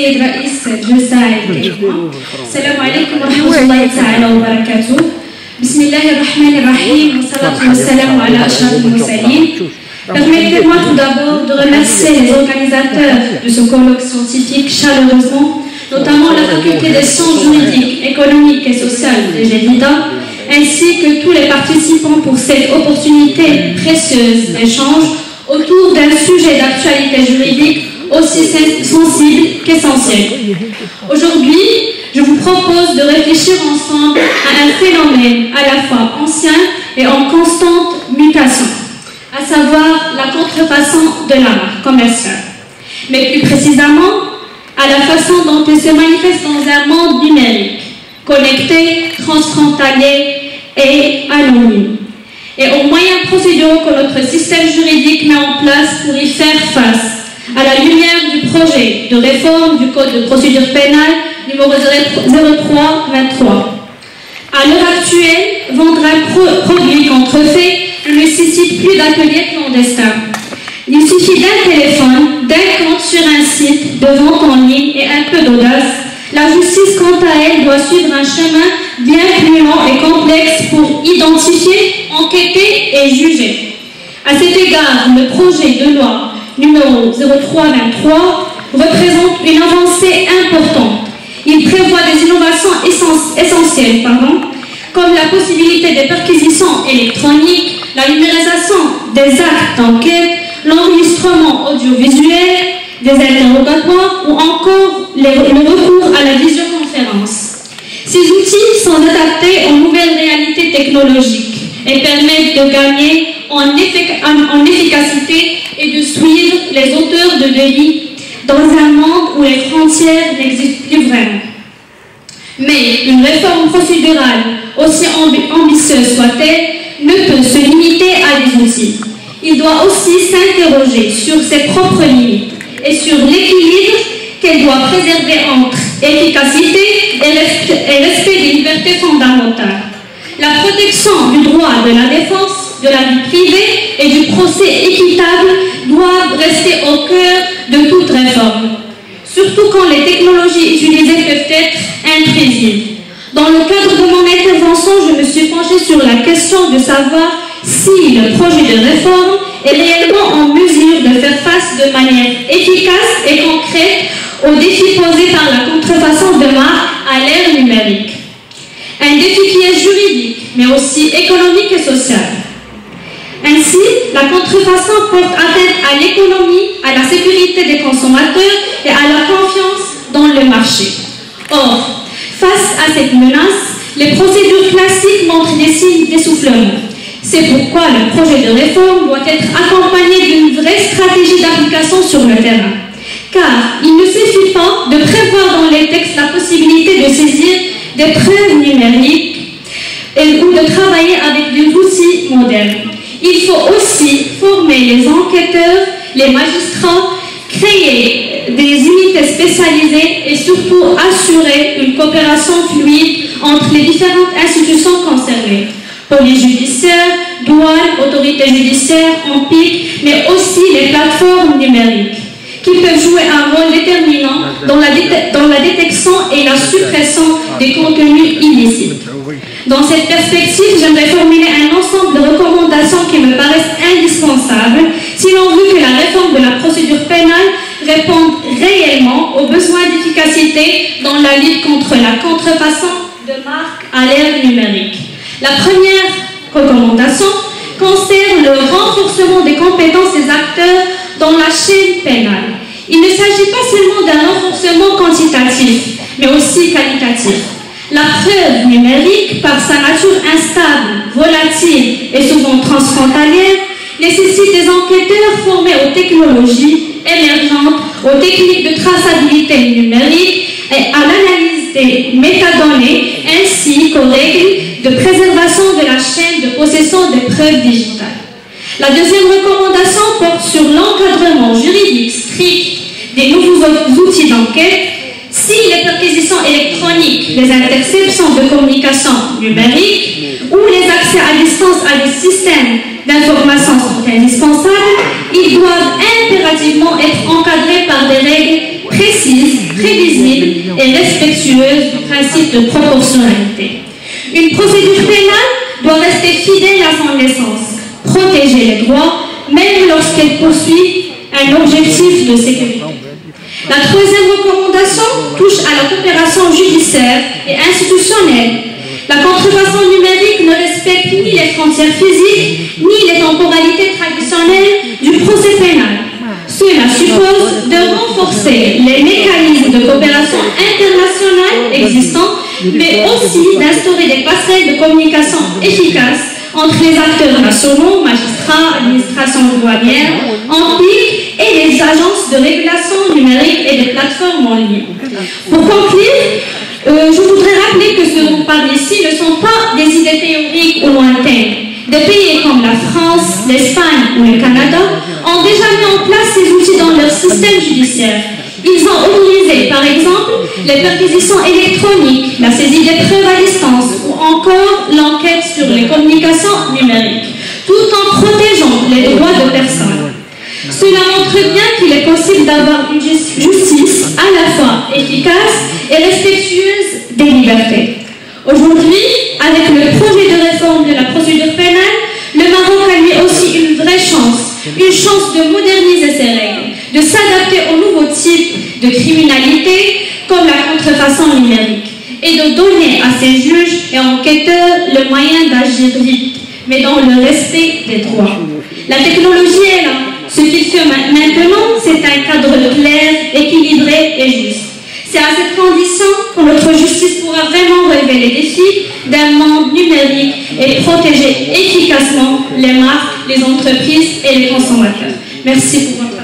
السيد رئيس الجلسة الكريمة. السلام عليكم ورحمة الله تعالى وبركاته. بسم الله الرحمن الرحيم والصلاة والسلام على أشرف المرسلين. Permettez-moi tout d'abord de remercier les organisateurs de ce colloque scientifique chaleureusement, notamment la Faculté des sciences juridiques, économiques et sociales de GEDIDA, ainsi que tous les participants pour cette opportunité précieuse d'échange autour d'un sujet d'actualité juridique aussi sensible qu'essentiel. Aujourd'hui, je vous propose de réfléchir ensemble à un phénomène à la fois ancien et en constante mutation, à savoir la contrefaçon de l'art commercial, mais plus précisément à la façon dont elle se manifeste dans un monde numérique, connecté, transfrontalier et anonyme, et aux moyens procéduraux que notre système juridique met en place pour y faire face, à la lumière du projet de réforme du Code de procédure pénale numéro 03-23. À l'heure actuelle, vendre un produit contrefait ne nécessite plus d'ateliers clandestins. Il suffit d'un téléphone, d'un compte sur un site, de vente en ligne et un peu d'audace. La justice, quant à elle, doit suivre un chemin bien plus long et complexe pour identifier, enquêter et juger. À cet égard, le projet de loi numéro 03-23 représente une avancée importante. Il prévoit des innovations essentielles, comme la possibilité des perquisitions électroniques, la numérisation des actes d'enquête, l'enregistrement audiovisuel, des interrogatoires ou encore le recours à la visioconférence. Ces outils sont adaptés aux nouvelles réalités technologiques et permettent de gagner en efficacité et de suivre les auteurs de délits dans un monde où les frontières n'existent plus vraiment. Mais une réforme procédurale, aussi ambitieuse soit-elle, ne peut se limiter à des outils. Il doit aussi s'interroger sur ses propres limites et sur l'équilibre qu'elle doit préserver entre efficacité et respect des libertés fondamentales. La protection du droit de la défense, de la vie privée et du procès équitable doivent rester au cœur de toute réforme, surtout quand les technologies utilisées peuvent être imprévisibles. Dans le cadre de mon intervention, je me suis penchée sur la question de savoir si le projet de réforme est réellement en mesure de faire face de manière efficace et concrète aux défis posés par la contrefaçon de marque à l'ère numérique. Un défi qui est juridique, mais aussi économique et social. Ainsi, la contrefaçon porte atteinte à l'économie, à la sécurité des consommateurs et à la confiance dans le marché. Or, face à cette menace, les procédures classiques montrent des signes d'essoufflement. C'est pourquoi le projet de réforme doit être accompagné d'une vraie stratégie d'application sur le terrain. Car il ne suffit pas de prévoir dans les textes la possibilité de saisir des preuves numériques ou de travailler avec des outils modernes. Il faut aussi former les enquêteurs, les magistrats, créer des unités spécialisées et surtout assurer une coopération fluide entre les différentes institutions concernées. Police judiciaire, douane, autorité judiciaire, ENPIC, mais aussi les plateformes numériques, qui peuvent jouer un rôle déterminant dans la détection et la suppression des contenus illicites. Dans cette perspective, j'aimerais formuler un ensemble de recommandations qui me paraissent indispensables si l'on veut que la réforme de la procédure pénale réponde réellement aux besoins d'efficacité dans la lutte contre la contrefaçon de marque à l'ère numérique. La première recommandation concerne le renforcement des compétences des acteurs dans la chaîne pénale. Il ne s'agit pas seulement d'un renforcement quantitatif, mais aussi qualitatif. La preuve numérique, par sa nature instable, volatile et souvent transfrontalière, nécessite des enquêteurs formés aux technologies émergentes, aux techniques de traçabilité numérique et à l'analyse des métadonnées, ainsi qu'aux règles de préservation de la chaîne de possession des preuves digitales. La deuxième recommandation porte sur l'encadrement juridique strict des nouveaux outils d'enquête. Si les perquisitions électroniques, les interceptions de communication numérique ou les accès à distance à des systèmes d'information sont indispensables, ils doivent impérativement être encadrés par des règles précise, prévisible et respectueuse du principe de proportionnalité. Une procédure pénale doit rester fidèle à son essence, protéger les droits, même lorsqu'elle poursuit un objectif de sécurité. La troisième recommandation touche à la coopération judiciaire et institutionnelle. La contrefaçon numérique ne respecte ni les frontières physiques, ni les temporalités traditionnelles du procès pénal. Cela suppose de renforcer les mécanismes de coopération internationale existants, mais aussi d'instaurer des passerelles de communication efficaces entre les acteurs nationaux, magistrats, administrations douanières, empires et les agences de régulation numérique et des plateformes en ligne. Pour conclure, je voudrais rappeler que ce dont on parle ici ne sont pas des idées théoriques ou lointaines. Des pays comme la France, l'Espagne ou le Canada ont déjà mis en place ces outils dans leur système judiciaire. Ils ont autorisé, par exemple, les perquisitions électroniques, la saisie des preuves à distance ou encore l'enquête sur les communications numériques, tout en protégeant les droits de personnes. Cela montre bien qu'il est possible d'avoir une justice à la fois efficace et respectueuse des libertés. Aujourd'hui, avec le projet de réforme de la procédure pénale, le Maroc a lui aussi une vraie chance de moderniser ses règles, de s'adapter aux nouveaux types de criminalité comme la contrefaçon numérique et de donner à ses juges et enquêteurs le moyen d'agir vite, mais dans le respect des droits. La technologie est là. Ce qu'il fait maintenant, c'est un cadre clair, équilibré et juste. C'est à cette condition que notre justice pourra vraiment relever les défis d'un monde numérique et protéger efficacement les marques, les entreprises et les consommateurs. Merci pour votre attention.